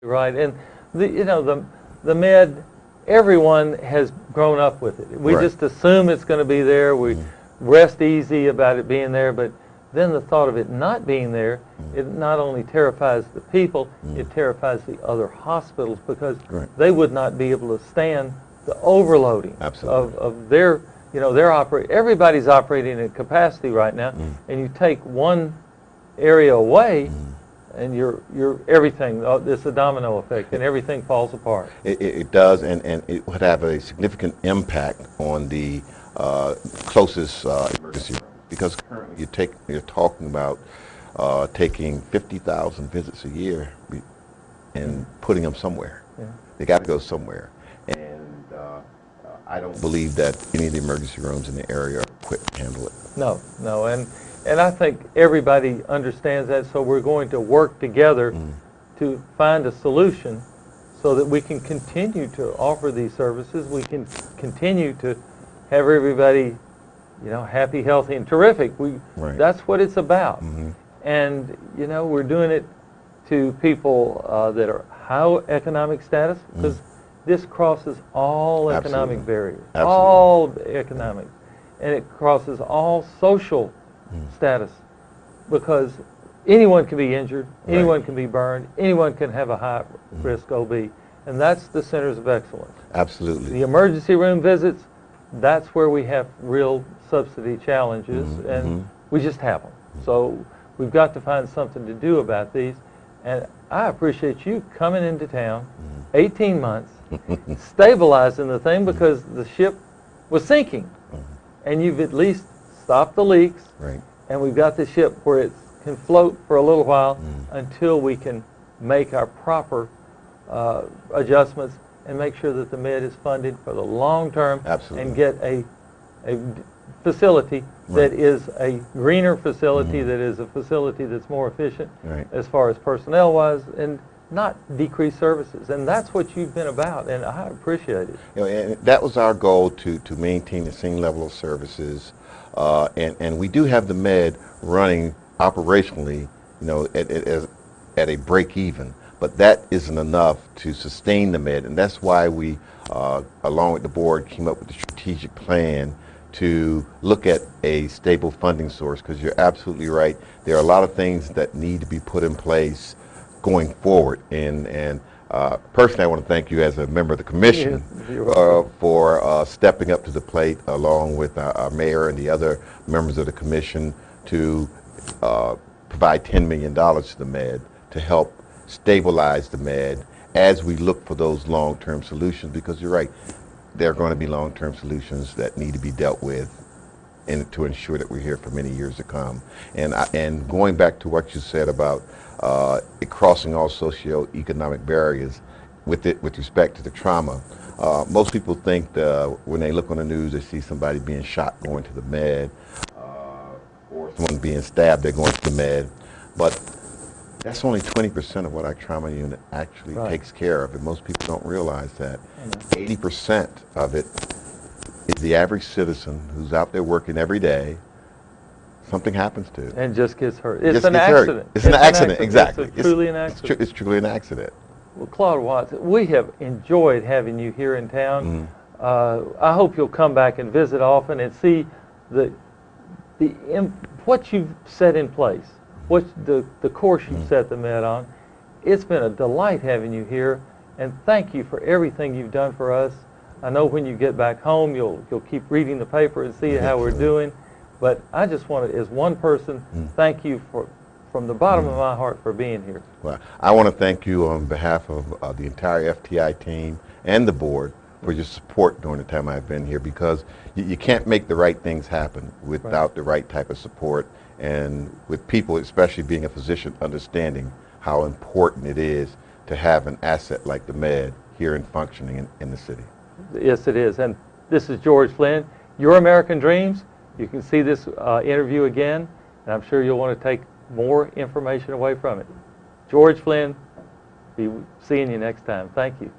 right. And the med, everyone has grown up with it. We Right. just assume it's going to be there. We rest easy about it being there, but then the thought of it not being there, it not only terrifies the people, it terrifies the other hospitals because they would not be able to stand the overloading of their, everybody's operating at capacity right now, and you take one area away, and you're everything. It's a domino effect, and everything falls apart. It does, and it would have a significant impact on the closest emergency room, because currently you're talking about taking 50,000 visits a year and putting them somewhere. Yeah. They got to go somewhere, and I don't believe that any of the emergency rooms in the area are equipped to handle it. No, and I think everybody understands that, so we're going to work together to find a solution so that we can continue to offer these services. We can continue to have everybody, happy, healthy, and terrific. That's what it's about. And, we're doing it to people that are high economic status, because this crosses all economic barriers, all economic, and it crosses all social status, because anyone can be injured, anyone can be burned, anyone can have a high risk OB, and that's the centers of excellence. Absolutely. The emergency room visits, that's where we have real subsidy challenges, and we just have them. So we've got to find something to do about these, and I appreciate you coming into town, 18 months, stabilizing the thing, because the ship was sinking, and you've at least stopped the leaks, and we've got the ship where it can float for a little while until we can make our proper adjustments and make sure that the med is funded for the long term and get a facility that is a greener facility, that is a facility that's more efficient as far as personnel wise, and not decrease services. And that's what you've been about, and I appreciate it. And that was our goal, to maintain the same level of services, and we do have the med running operationally, at a break even, but that isn't enough to sustain the med, and that's why we, along with the board, came up with a strategic plan to look at a stable funding source, because you're absolutely right. There are a lot of things that need to be put in place going forward, and personally I want to thank you as a member of the commission for stepping up to the plate, along with our mayor and the other members of the commission, to provide $10 million to the med to help stabilize the med as we look for those long-term solutions, because you're right, there are going to be long-term solutions that need to be dealt with to ensure that we're here for many years to come. And going back to what you said about it crossing all socioeconomic barriers with respect to the trauma, most people think when they look on the news, they see somebody being shot going to the med, or someone being stabbed, they're going to the med, but that's only 20% of what our trauma unit actually takes care of, and most people don't realize that. 80% of it is the average citizen who's out there working every day. Something happens to and just gets hurt. It's an accident. It's an accident, exactly. It's truly an accident. It's truly an accident. Well, Claude Watts, we have enjoyed having you here in town. I hope you'll come back and visit often and see what you've set in place, what the course you've set the med on. It's been a delight having you here, and thank you for everything you've done for us. I know when you get back home, you'll keep reading the paper and see how we're doing. But I just want to, as one person, thank you from the bottom of my heart for being here. Well, I want to thank you on behalf of the entire FTI team and the board for your support during the time I've been here, because you can't make the right things happen without the right type of support, and with people, especially being a physician, understanding how important it is to have an asset like the med here and functioning in the city. Yes, it is. And this is George Flinn, Your American Dreams. You can see this interview again, and I'm sure you'll want to take more information away from it. George Flinn, be seeing you next time. Thank you.